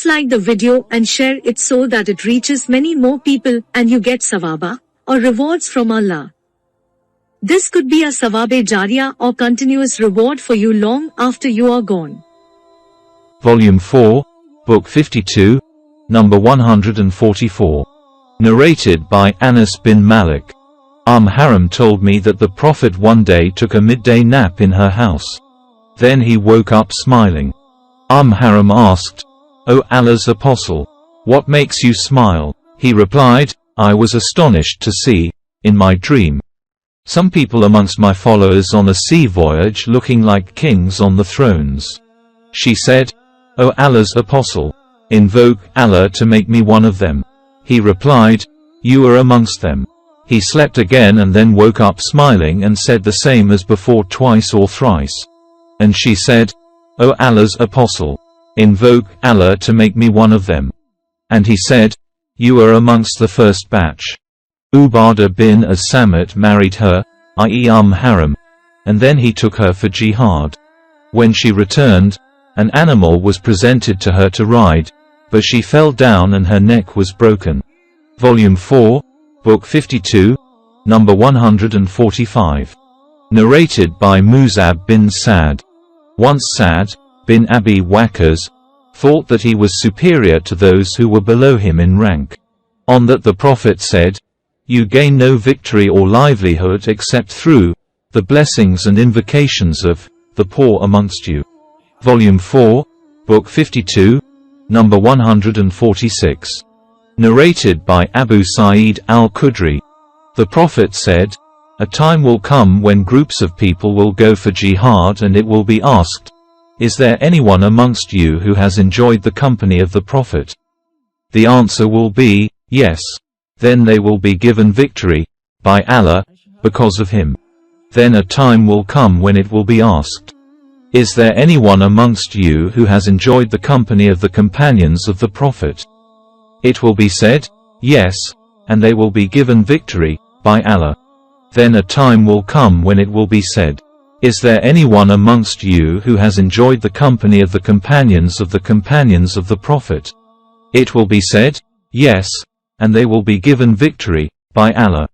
Please like the video and share it so that it reaches many more people and you get sawaba, or rewards from Allah. This could be a sawabe jariyah or continuous reward for you long after you are gone. Volume 4, Book 52, number 144. Narrated by Anas bin Malik. Haram told me that the Prophet one day took a midday nap in her house. Then he woke up smiling. Haram asked, "O Allah's Apostle, what makes you smile?" He replied, "I was astonished to see, in my dream, some people amongst my followers on a sea voyage looking like kings on the thrones." She said, "O Allah's Apostle, invoke Allah to make me one of them." He replied, "You are amongst them." He slept again and then woke up smiling and said the same as before twice or thrice. And she said, "O Allah's Apostle, invoke Allah to make me one of them." And he said, "You are amongst the first batch." Ubadah bin as-Samit married her, i.e. Haram, and then he took her for jihad. When she returned, an animal was presented to her to ride, but she fell down and her neck was broken. Volume 4, Book 52, number 145. Narrated by Mus'ab bin Sa'd. Once Sa'd bin Abi Waqqas thought that he was superior to those who were below him in rank. On that the Prophet said, "You gain no victory or livelihood except through the blessings and invocations of the poor amongst you." Volume 4, Book 52, number 146. Narrated by Abu Sa'id al-Khudri. The Prophet said, "A time will come when groups of people will go for jihad and it will be asked, 'Is there anyone amongst you who has enjoyed the company of the Prophet?' The answer will be, 'Yes.' Then they will be given victory, by Allah, because of him. Then a time will come when it will be asked, 'Is there anyone amongst you who has enjoyed the company of the companions of the Prophet?' It will be said, 'Yes,' and they will be given victory, by Allah. Then a time will come when it will be said, 'Is there anyone amongst you who has enjoyed the company of the companions of the Prophet?' It will be said, 'Yes,' and they will be given victory, by Allah.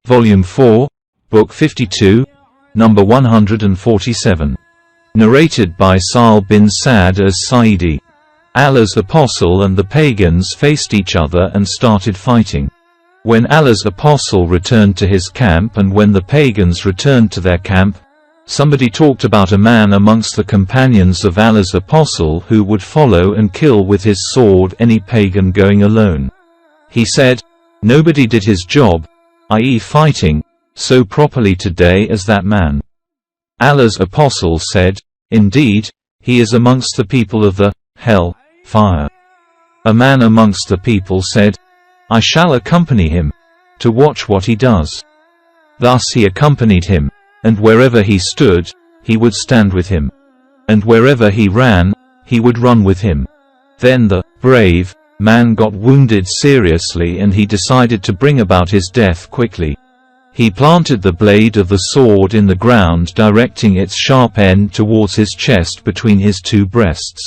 Volume 4, Book 52, number 147. Narrated by Sa'al bin Sa'd as-Sa'idi. Allah's Apostle and the pagans faced each other and started fighting. When Allah's Apostle returned to his camp and when the pagans returned to their camp, somebody talked about a man amongst the companions of Allah's Apostle who would follow and kill with his sword any pagan going alone. He said, "Nobody did his job, i.e. fighting, so properly today as that man." Allah's Apostle said, "Indeed, he is amongst the people of the hell fire." A man amongst the people said, "I shall accompany him, to watch what he does." Thus he accompanied him, and wherever he stood, he would stand with him. And wherever he ran, he would run with him. Then the brave man got wounded seriously and he decided to bring about his death quickly. He planted the blade of the sword in the ground, directing its sharp end towards his chest between his two breasts.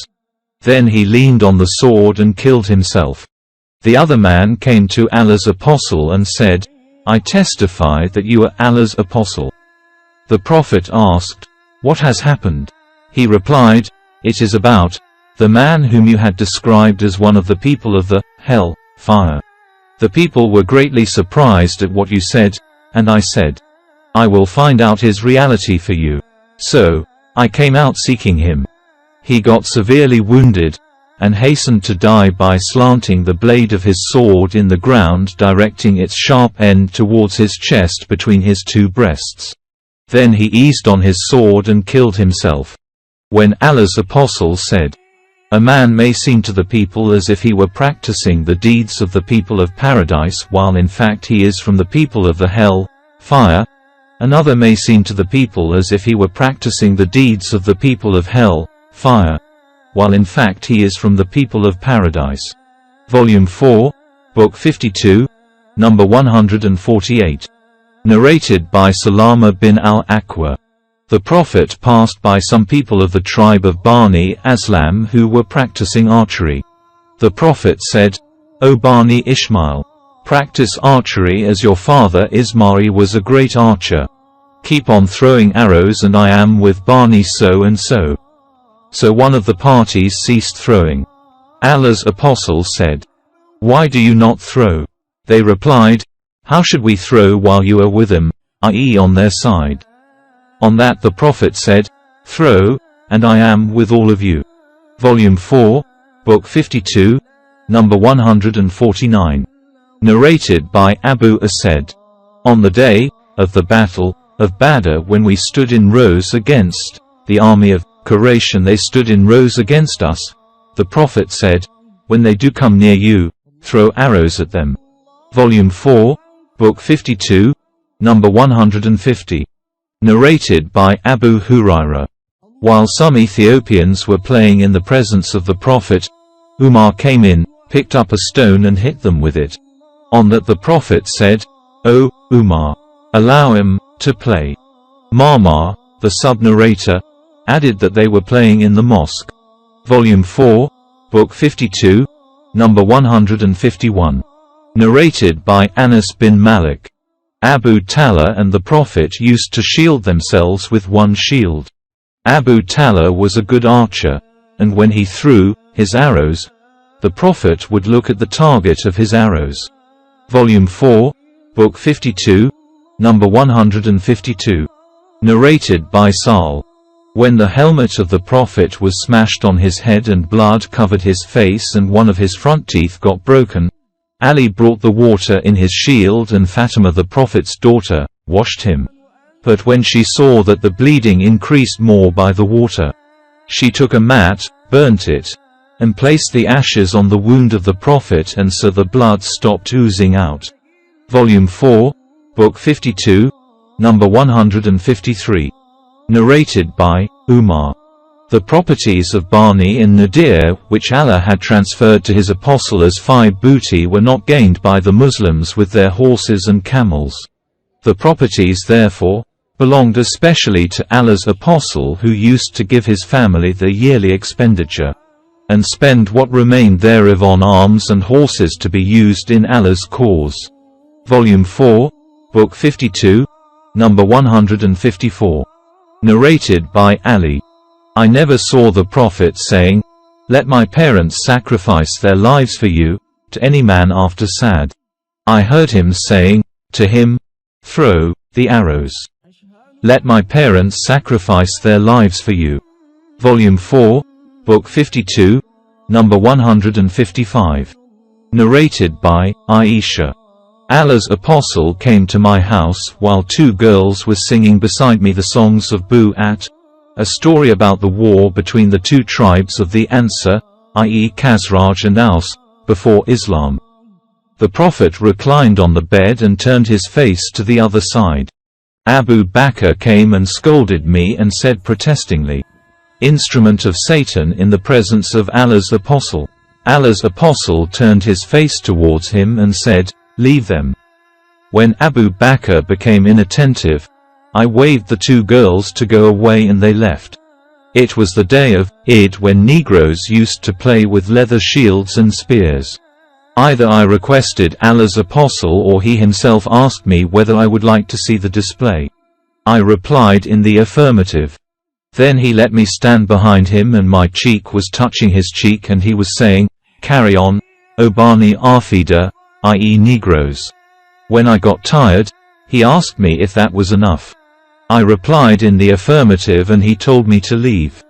Then he leaned on the sword and killed himself. The other man came to Allah's Apostle and said, "I testify that you are Allah's Apostle." The Prophet asked, "What has happened?" He replied, "It is about the man whom you had described as one of the people of the hell fire. The people were greatly surprised at what you said, and I said, I will find out his reality for you. So, I came out seeking him. He got severely wounded, and hastened to die by slanting the blade of his sword in the ground, directing its sharp end towards his chest between his two breasts. Then he eased on his sword and killed himself." When Allah's Apostle said, "A man may seem to the people as if he were practicing the deeds of the people of paradise while in fact he is from the people of the hell fire. Another may seem to the people as if he were practicing the deeds of the people of hell fire, while in fact he is from the people of paradise." Volume 4, Book 52, number 148. Narrated by Salama bin al-Aqwa. The Prophet passed by some people of the tribe of Bani Aslam who were practicing archery. The Prophet said, O Bani Ishmael, practice archery as your father Ismail was a great archer. Keep on throwing arrows and I am with Bani so and so. So one of the parties ceased throwing. Allah's apostle said, Why do you not throw? They replied, How should we throw while you are with them, i.e. on their side? On that the Prophet said, Throw, and I am with all of you. Volume 4, Book 52, number 149. Narrated by Abu Asad. On the day of the battle of Badr, when we stood in rows against the army of Quraysh and they stood in rows against us, the Prophet said, When they do come near you, throw arrows at them. Volume 4, Book 52, number 150. Narrated by Abu Hurairah. While some Ethiopians were playing in the presence of the Prophet, Umar came in, picked up a stone and hit them with it. On that the Prophet said, O Umar, allow him to play. Marmar, the sub-narrator, added that they were playing in the mosque. Volume 4, Book 52, number 151. Narrated by Anas bin Malik. Abu Talha and the Prophet used to shield themselves with one shield. Abu Talha was a good archer, and when he threw his arrows, the Prophet would look at the target of his arrows. Volume 4, Book 52, number 152. Narrated by Sal. When the helmet of the Prophet was smashed on his head and blood covered his face and one of his front teeth got broken, Ali brought the water in his shield and Fatima the Prophet's daughter washed him. But when she saw that the bleeding increased more by the water, she took a mat, burnt it, and placed the ashes on the wound of the Prophet, and so the blood stopped oozing out. Volume 4, Book 52, number 153. Narrated by Umar. The properties of Bani and Nadir, which Allah had transferred to his apostle as five booty, were not gained by the Muslims with their horses and camels. The properties therefore belonged especially to Allah's apostle, who used to give his family the yearly expenditure, and spend what remained thereof on arms and horses to be used in Allah's cause. Volume 4, Book 52, number 154. Narrated by Ali. I never saw the Prophet saying, Let my parents sacrifice their lives for you, to any man after Sa'd. I heard him saying to him, Throw the arrows. Let my parents sacrifice their lives for you. Volume 4, Book 52, number 155. Narrated by Aisha. Allah's apostle came to my house while two girls were singing beside me the songs of Bu'at, a story about the war between the two tribes of the Ansar, i.e. Khazraj and Aus, before Islam. The Prophet reclined on the bed and turned his face to the other side. Abu Bakr came and scolded me and said protestingly, Instrument of Satan in the presence of Allah's apostle. Allah's apostle turned his face towards him and said, Leave them. When Abu Bakr became inattentive, I waved the two girls to go away and they left. It was the day of Eid when Negroes used to play with leather shields and spears. Either I requested Allah's apostle or he himself asked me whether I would like to see the display. I replied in the affirmative. Then he let me stand behind him and my cheek was touching his cheek and he was saying, Carry on, O Bani Arfida, i.e. Negroes. When I got tired, he asked me if that was enough. I replied in the affirmative and he told me to leave.